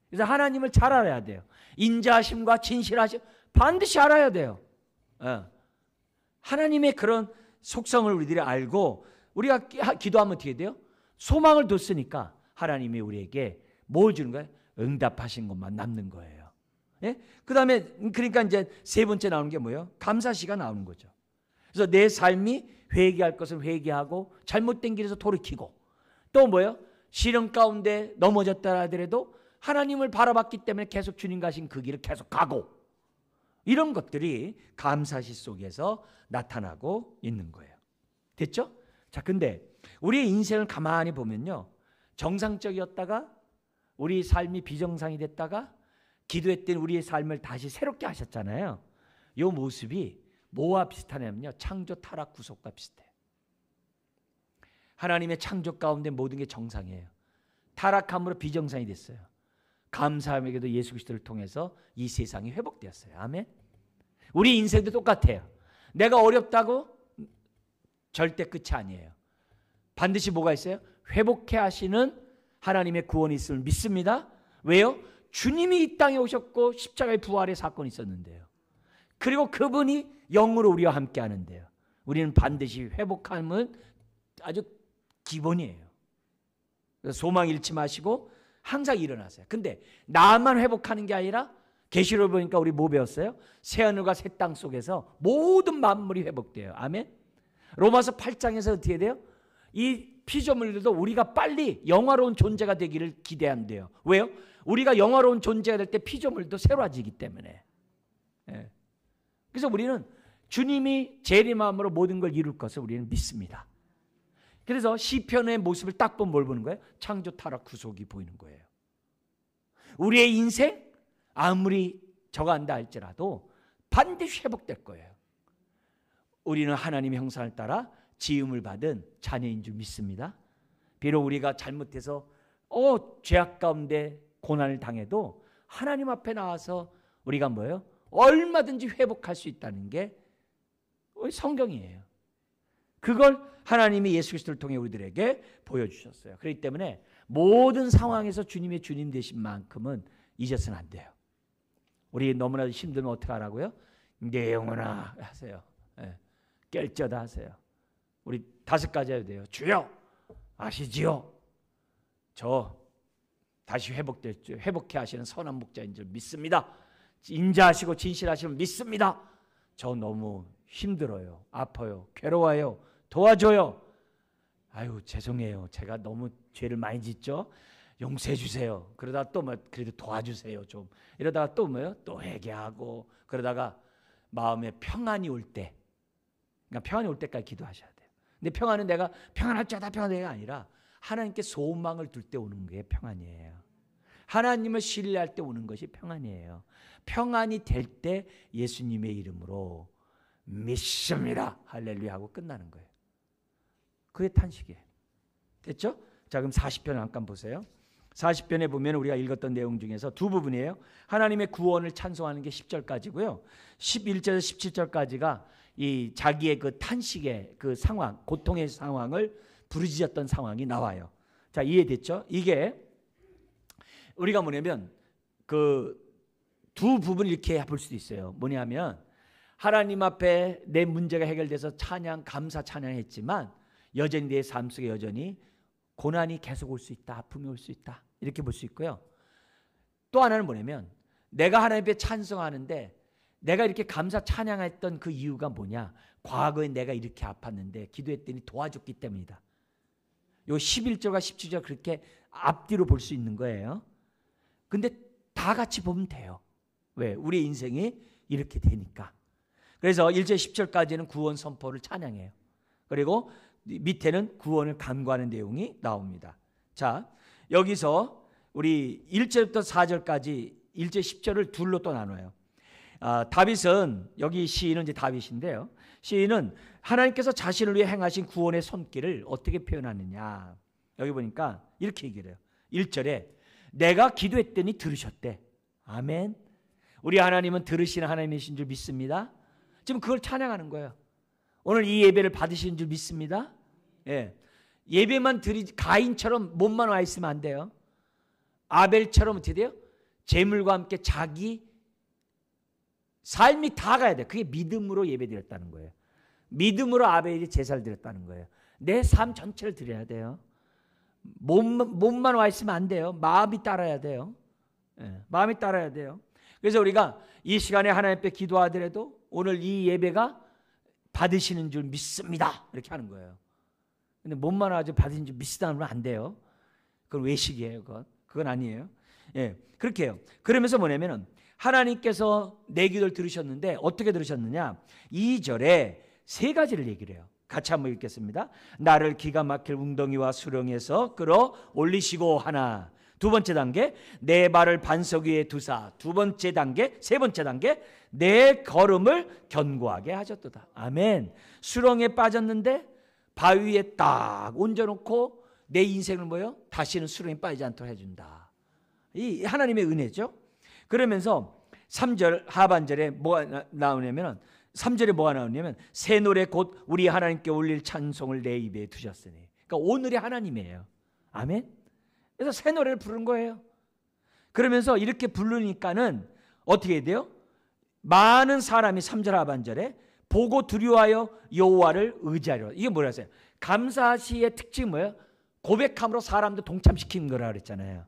그래서 하나님을 잘 알아야 돼요. 인자하심과 진실하심 반드시 알아야 돼요. 하나님의 그런 속성을 우리들이 알고 우리가 기도하면 어떻게 돼요? 소망을 뒀으니까 하나님이 우리에게 뭘 주는 거예요? 응답하신 것만 남는 거예요. 예? 그 다음에 그러니까 이제 세 번째 나오는 게 뭐예요? 감사시가 나오는 거죠. 그래서 내 삶이 회개할 것을 회개하고 잘못된 길에서 돌이키고 또 뭐예요? 시련 가운데 넘어졌다 하더라도 하나님을 바라봤기 때문에 계속 주님 가신 그 길을 계속 가고 이런 것들이 감사시 속에서 나타나고 있는 거예요. 됐죠? 자, 근데 우리의 인생을 가만히 보면요. 정상적이었다가 우리 삶이 비정상이 됐다가 기도했던 우리의 삶을 다시 새롭게 하셨잖아요. 이 모습이 뭐와 비슷하냐면요. 창조, 타락, 구속과 비슷해요. 하나님의 창조 가운데 모든 게 정상이에요. 타락함으로 비정상이 됐어요. 감사함에게도 예수 그리스도를 통해서 이 세상이 회복되었어요. 아멘. 우리 인생도 똑같아요. 내가 어렵다고 절대 끝이 아니에요. 반드시 뭐가 있어요? 회복해 하시는 하나님의 구원이 있음을 믿습니다. 왜요? 주님이 이 땅에 오셨고 십자가의 부활의 사건이 있었는데요. 그리고 그분이 영으로 우리와 함께 하는데요. 우리는 반드시 회복함은 아주 기본이에요. 그래서 소망 잃지 마시고 항상 일어나세요. 근데 나만 회복하는 게 아니라 계시록 보니까 우리 뭐 배웠어요? 새하늘과 새 땅 속에서 모든 만물이 회복돼요. 아멘. 로마서 8장에서 어떻게 돼요? 이 피조물들도 우리가 빨리 영화로운 존재가 되기를 기대한대요. 왜요? 우리가 영화로운 존재가 될 때 피조물도 새로워지기 때문에. 예. 그래서 우리는 주님이 재림함으로 모든 걸 이룰 것을 우리는 믿습니다. 그래서 시편의 모습을 딱 보면 뭘 보는 거예요? 창조, 타락, 구속이 보이는 거예요. 우리의 인생 아무리 저간다 할지라도 반드시 회복될 거예요. 우리는 하나님의 형상을 따라 지음을 받은 자녀인 줄 믿습니다. 비록 우리가 잘못해서 죄악 가운데 고난을 당해도 하나님 앞에 나와서 우리가 뭐예요? 얼마든지 회복할 수 있다는 게 성경이에요. 그걸 하나님이 예수 그리스도를 통해 우리들에게 보여주셨어요. 그렇기 때문에 모든 상황에서 주님의 주님 되신 만큼은 잊어서는 안 돼요. 우리 너무나도 힘들면 어떻게 하라고요? 내 영혼아 하세요. 깰져다 하세요. 우리 5가지 해야 돼요. 주여 아시지요? 저 다시 회복해 하시는 선한 목자인 줄 믿습니다. 인자하시고 진실하시면 믿습니다. 저 너무 힘들어요. 아파요. 괴로워요. 도와줘요. 아유 죄송해요. 제가 너무 죄를 많이 짓죠. 용서해 주세요. 그러다가 또 뭐 그래도 도와주세요 좀. 이러다가 또 뭐요? 또 회개하고 그러다가 마음에 평안이 올 때, 그러니까 평안이 올 때까지 기도하셔야 돼요. 근데 평안은 내가 평안할 줄 알다 평안해가 아니라 하나님께 소망을 둘 때 오는 게 평안이에요. 하나님을 신뢰할 때 오는 것이 평안이에요. 평안이 될 때 예수님의 이름으로 믿습니다. 할렐루야 하고 끝나는 거예요. 그게 탄식이에요. 됐죠? 자, 그럼 40편 잠깐 보세요. 40편에 보면 우리가 읽었던 내용 중에서 두 부분이에요. 하나님의 구원을 찬송하는 게 10절까지고요. 11절에서 17절까지가 이 자기의 그 탄식의 그 상황, 고통의 상황을 부르짖었던 상황이 나와요. 자, 이해됐죠? 이게 우리가 뭐냐면 그 두 부분 이렇게 볼 수도 있어요. 뭐냐면 하나님 앞에 내 문제가 해결돼서 찬양, 감사 찬양했지만 여전히 내 삶 속에 여전히 고난이 계속 올 수 있다. 아픔이 올 수 있다. 이렇게 볼 수 있고요. 또 하나는 뭐냐면 내가 하나님 앞에 찬송하는데 내가 이렇게 감사 찬양했던 그 이유가 뭐냐? 과거에 내가 이렇게 아팠는데 기도했더니 도와줬기 때문이다. 요 11절과 17절 그렇게 앞뒤로 볼 수 있는 거예요. 근데 다 같이 보면 돼요. 왜? 우리 인생이 이렇게 되니까. 그래서 1절 10절까지는 구원 선포를 찬양해요. 그리고 밑에는 구원을 간구하는 내용이 나옵니다. 자, 여기서 우리 1절부터 4절까지 1절 10절을 둘로 또 나눠요. 다윗은 여기 시인은 이제 다윗인데요. 시인은 하나님께서 자신을 위해 행하신 구원의 손길을 어떻게 표현하느냐. 여기 보니까 이렇게 얘기를 해요. 1절에 내가 기도했더니 들으셨대. 아멘. 우리 하나님은 들으시는 하나님이신 줄 믿습니다. 지금 그걸 찬양하는 거예요. 오늘 이 예배를 받으신 줄 믿습니다. 예. 예배만 가인처럼 몸만 와 있으면 안 돼요. 아벨처럼 어떻게 돼요? 재물과 함께 자기 삶이 다 가야 돼. 그게 믿음으로 예배 드렸다는 거예요. 믿음으로 아벨이 제사를 드렸다는 거예요. 내 삶 전체를 드려야 돼요. 몸만 와 있으면 안 돼요. 마음이 따라야 돼요. 예. 마음이 따라야 돼요. 그래서 우리가 이 시간에 하나님 앞에 기도하더라도 오늘 이 예배가 받으시는 줄 믿습니다. 이렇게 하는 거예요. 근데 몸만 아주 받으신 줄 믿으시다 하면 안 돼요. 그건 외식이에요. 그건 아니에요. 예, 그렇게 해요. 그러면서 뭐냐면은 하나님께서 내 기도를 들으셨는데 어떻게 들으셨느냐? 2절에 3가지를 얘기를 해요. 같이 한번 읽겠습니다. 나를 기가 막힐 웅덩이와 수렁에서 끌어 올리시고 하나. 두 번째 단계, 내 발을 반석 위에 두사. 두 번째 단계, 세 번째 단계, 내 걸음을 견고하게 하셨도다. 아멘. 수렁에 빠졌는데 바위에 딱 얹어놓고 내 인생을 뭐요? 다시는 수렁에 빠지지 않도록 해준다. 이 하나님의 은혜죠. 그러면서 3절 하반절에 뭐가 나오냐면 3절에 뭐가 나오냐면 새 노래 곧 우리 하나님께 올릴 찬송을 내 입에 두셨으니. 그러니까 오늘이 하나님이에요. 아멘. 그래서 새 노래를 부른 거예요. 그러면서 이렇게 부르니까는 어떻게 해야 돼요? 많은 사람이 3절 하반절에 보고 두려워하여 여호와를 의지하려. 이게 뭐라 했어요? 감사시의 특징이 뭐예요? 고백함으로 사람들 동참시키는 거라 그랬잖아요.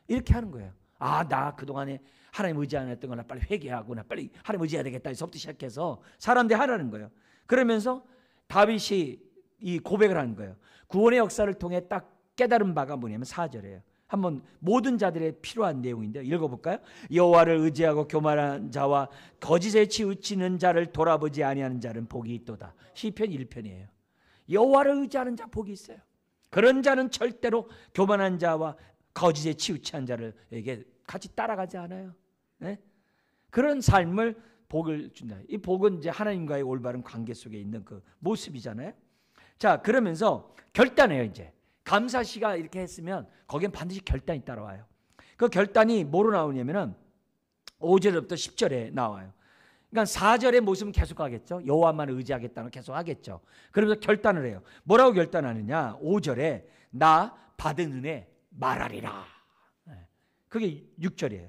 이렇게 하는 거예요. 아, 나 그동안에 하나님 의지 안 했던 거나 빨리 회개하고 나 빨리 하나님 의지해야 되겠다. 서부터 시작해서 사람들이 하라는 거예요. 그러면서 다윗이 이 고백을 하는 거예요. 구원의 역사를 통해 딱 깨달은 바가 뭐냐면 4절이에요. 한번 모든 자들의 필요한 내용인데요. 읽어볼까요? 여호와를 의지하고 교만한 자와 거짓에 치우치는 자를 돌아보지 아니하는 자는 복이 있도다. 시편 1편이에요. 여호와를 의지하는 자 복이 있어요. 그런 자는 절대로 교만한 자와 거짓에 치우치는 자를에게 같이 따라가지 않아요. 네? 그런 삶을 복을 준다. 이 복은 이제 하나님과의 올바른 관계 속에 있는 그 모습이잖아요. 자, 그러면서 결단해요. 이제 감사시가 이렇게 했으면 거기엔 반드시 결단이 따라와요. 그 결단이 뭐로 나오냐면은 5절부터 10절에 나와요. 그러니까 4절의 모습은 계속 가겠죠. 여호와만 의지하겠다는 계속 하겠죠. 그러면서 결단을 해요. 뭐라고 결단하느냐? 5절에 나 받은 은혜 말하리라. 그게 6절이에요.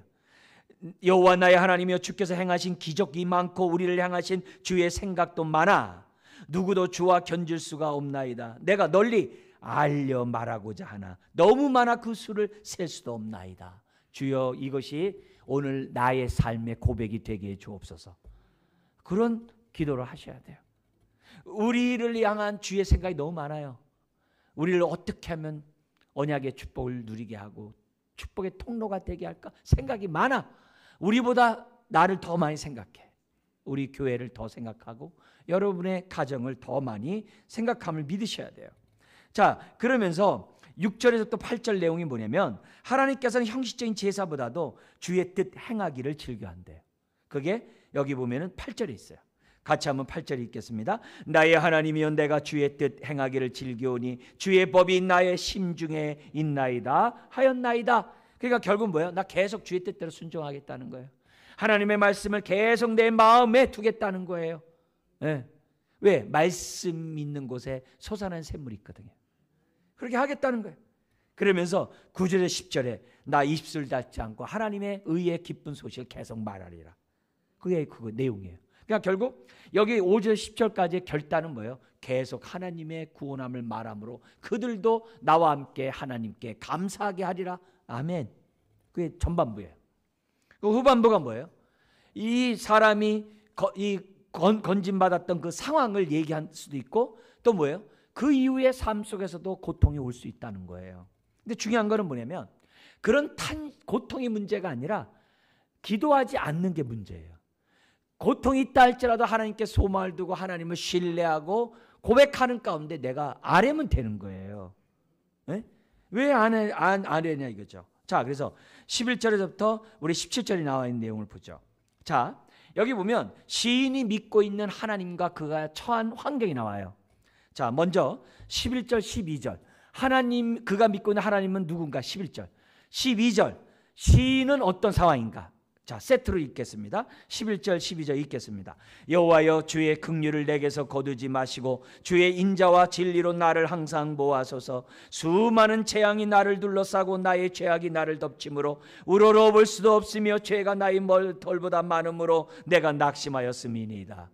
여호와 나의 하나님이여 주께서 행하신 기적이 많고 우리를 향하신 주의 생각도 많아. 누구도 주와 견줄 수가 없나이다. 내가 널리 알려 말하고자 하나 너무 많아 그 수를 셀 수도 없나이다. 주여, 이것이 오늘 나의 삶의 고백이 되게 해 주옵소서. 그런 기도를 하셔야 돼요. 우리를 향한 주의 생각이 너무 많아요. 우리를 어떻게 하면 언약의 축복을 누리게 하고 축복의 통로가 되게 할까 생각이 많아. 우리보다 나를 더 많이 생각해. 우리 교회를 더 생각하고 여러분의 가정을 더 많이 생각함을 믿으셔야 돼요. 자, 그러면서 6절에서 또 8절 내용이 뭐냐면 하나님께서는 형식적인 제사보다도 주의 뜻 행하기를 즐겨한대요. 그게 여기 보면은 8절에 있어요. 같이 한번 8절 읽겠습니다. 나의 하나님이여 내가 주의 뜻 행하기를 즐겨오니 주의 법이 나의 심중에 있나이다 하였나이다. 그러니까 결국 뭐예요? 나 계속 주의 뜻대로 순종하겠다는 거예요. 하나님의 말씀을 계속 내 마음에 두겠다는 거예요. 네. 왜? 말씀 있는 곳에 솟아난 샘물이 있거든요. 그렇게 하겠다는 거예요. 그러면서 9절에 10절에 나 입술 닫지 않고 하나님의 의의 기쁜 소식을 계속 말하리라. 그게 그 내용이에요. 그러니까 결국 여기 5절 10절까지의 결단은 뭐예요? 계속 하나님의 구원함을 말함으로 그들도 나와 함께 하나님께 감사하게 하리라. 아멘. 그게 전반부예요. 그 후반부가 뭐예요? 이 사람이 건진받았던 그 상황을 얘기할 수도 있고 또 뭐예요? 그 이후의 삶 속에서도 고통이 올 수 있다는 거예요. 근데 중요한 거는 뭐냐면 그런 고통이 문제가 아니라 기도하지 않는 게 문제예요. 고통이 있다 할지라도 하나님께 소망을 두고 하나님을 신뢰하고 고백하는 가운데 내가 아뢰면 되는 거예요. 네? 왜 안 아뢰냐 이거죠. 자, 그래서 11절에서부터 우리 17절에 나와 있는 내용을 보죠. 자, 여기 보면 시인이 믿고 있는 하나님과 그가 처한 환경이 나와요. 자, 먼저 11절 12절 하나님, 그가 믿고 있는 하나님은 누군가? 11절 12절 시인은 어떤 상황인가? 자, 세트로 읽겠습니다. 11절 12절 읽겠습니다. 여호와여 주의 긍휼을 내게서 거두지 마시고 주의 인자와 진리로 나를 항상 보호하소서. 수많은 재앙이 나를 둘러싸고 나의 죄악이 나를 덮침으로 우러러볼 수도 없으며 죄가 나의 털보다 많음으로 내가 낙심하였음이니이다.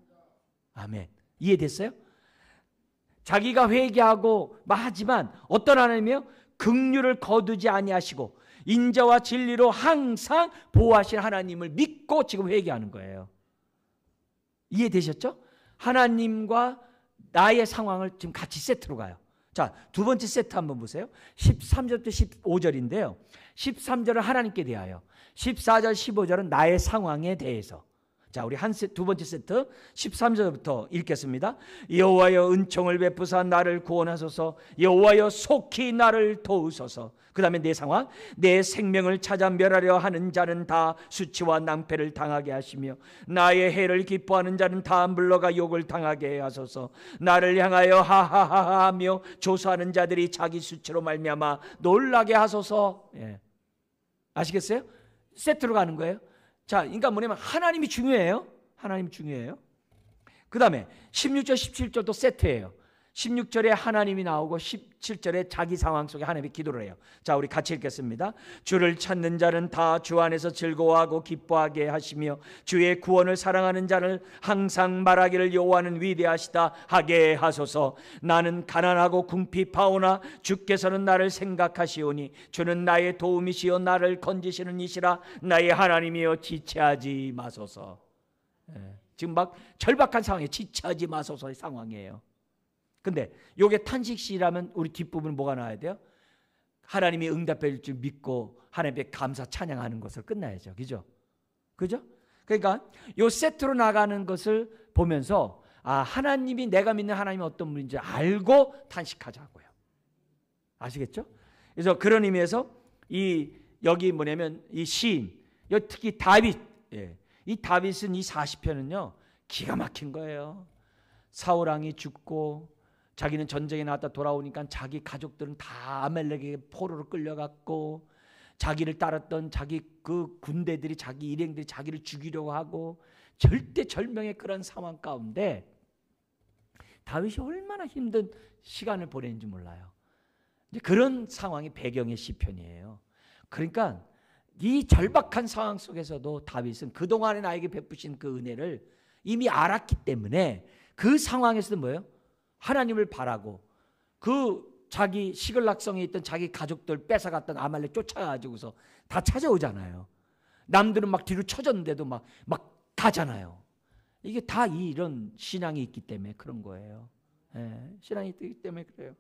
아멘. 이해됐어요? 자기가 회개하고 하지만 어떤 하나님이요? 긍휼을 거두지 아니하시고 인자와 진리로 항상 보호하신 하나님을 믿고 지금 회개하는 거예요. 이해되셨죠? 하나님과 나의 상황을 지금 같이 세트로 가요. 자, 두 번째 세트 한번 보세요. 13절부터 15절인데요. 13절은 하나님께 대하여, 14절, 15절은 나의 상황에 대해서. 자, 우리 두 번째 세트 13절부터 읽겠습니다. 여호와여 은총을 베푸사 나를 구원하소서. 여호와여 속히 나를 도우소서. 그 다음에 내 상황, 내 생명을 찾아 멸하려 하는 자는 다 수치와 낭패를 당하게 하시며 나의 해를 기뻐하는 자는 다 물러가 욕을 당하게 하소서. 나를 향하여 하하하하 하며 조소하는 자들이 자기 수치로 말미암아 놀라게 하소서. 예. 아시겠어요? 세트로 가는 거예요. 자, 그러니까 뭐냐면 하나님이 중요해요. 하나님이 중요해요. 그 다음에 16절 17절도 세트예요. 16절에 하나님이 나오고 17절에 자기 상황 속에 하나님이 기도를 해요. 자, 우리 같이 읽겠습니다. 주를 찾는 자는 다 주 안에서 즐거워하고 기뻐하게 하시며 주의 구원을 사랑하는 자를 항상 말하기를 여호와는 위대하시다 하게 하소서. 나는 가난하고 궁핍하오나 주께서는 나를 생각하시오니 주는 나의 도움이시여 나를 건지시는 이시라. 나의 하나님이여 지체하지 마소서. 지금 막 절박한 상황에 지체하지 마소서의 상황이에요. 근데 요게 탄식시라면 우리 뒷부분은 뭐가 나와야 돼요? 하나님이 응답해 줄 줄 믿고 하나님께 감사 찬양하는 것을 끝나야죠. 그죠? 그죠? 그러니까 요 세트로 나가는 것을 보면서 하나님이 내가 믿는 하나님이 어떤 분인지 알고 탄식하자고요. 아시겠죠? 그래서 그런 의미에서 여기 뭐냐면 이 시인, 특히 다윗, 이 다윗은 이 40편은요 기가 막힌 거예요. 사울 왕이 죽고 자기는 전쟁에 나갔다 돌아오니까 자기 가족들은 다 아멜렉에게 포로로 끌려갔고 자기를 따랐던 자기 그 군대들이 자기 일행들이 자기를 죽이려고 하고 절대절명의 그런 상황 가운데 다윗이 얼마나 힘든 시간을 보냈는지 몰라요. 그런 상황이 배경의 시편이에요. 그러니까 이 절박한 상황 속에서도 다윗은 그동안에 나에게 베푸신 그 은혜를 이미 알았기 때문에 그 상황에서도 뭐예요? 하나님을 바라고 그 자기 시글락성에 있던 자기 가족들 뺏어갔던 아말렉 쫓아가지고서 다 찾아오잖아요. 남들은 막 뒤로 쳐졌는데도 막 가잖아요. 이게 다 이런 신앙이 있기 때문에 그런 거예요. 신앙이 있기 때문에 그래요.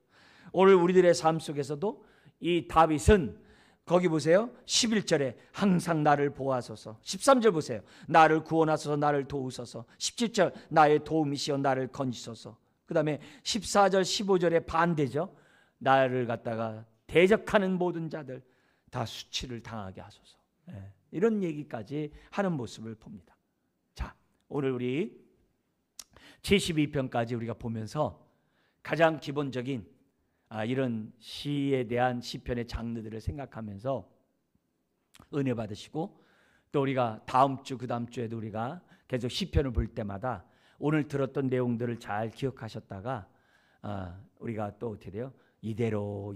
오늘 우리들의 삶 속에서도 이 다윗은 거기 보세요. 11절에 항상 나를 보호하소서. 13절 보세요. 나를 구원하소서, 나를 도우소서. 17절 나의 도움이시여 나를 건지소서. 그 다음에 14절 15절에 반대죠. 나를 갖다가 대적하는 모든 자들 다 수치를 당하게 하소서. 이런 얘기까지 하는 모습을 봅니다. 자, 오늘 우리 72편까지 우리가 보면서 가장 기본적인 이런 시에 대한 시편의 장르들을 생각하면서 은혜 받으시고, 또 우리가 다음 주 그 다음 주에도 우리가 계속 시편을 볼 때마다 오늘 들었던 내용들을 잘 기억하셨다가 우리가 또 어떻게 돼요? 이대로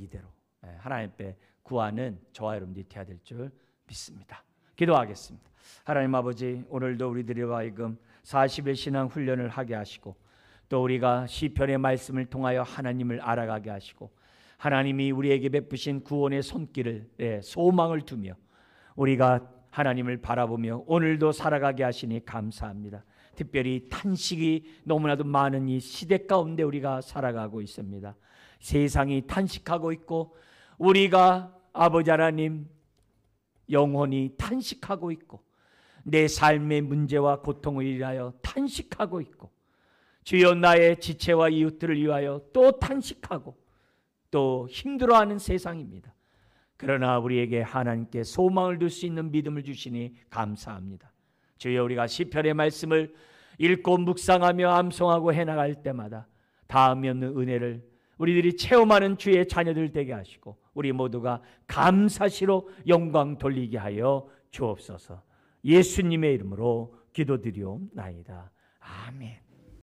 하나님 앞에 구하는 저와 여러분들이 되어야 될 줄 믿습니다. 기도하겠습니다. 하나님 아버지, 오늘도 우리들이 하여금 40일 신앙 훈련을 하게 하시고, 또 우리가 시편의 말씀을 통하여 하나님을 알아가게 하시고, 하나님이 우리에게 베푸신 구원의 손길을 소망을 두며 우리가 하나님을 바라보며 오늘도 살아가게 하시니 감사합니다. 특별히 탄식이 너무나도 많은 이 시대 가운데 우리가 살아가고 있습니다. 세상이 탄식하고 있고 우리가 아버지 하나님 영혼이 탄식하고 있고 내 삶의 문제와 고통을 위하여 탄식하고 있고, 주여 나의 지체와 이웃들을 위하여 또 탄식하고 또 힘들어하는 세상입니다. 그러나 우리에게 하나님께 소망을 둘 수 있는 믿음을 주시니 감사합니다. 주여, 우리가 시편의 말씀을 읽고 묵상하며 암송하고 해나갈 때마다 다음이 없는 은혜를 우리들이 체험하는 주의 자녀들 되게 하시고 우리 모두가 감사시로 영광 돌리게 하여 주옵소서. 예수님의 이름으로 기도드리옵나이다. 아멘.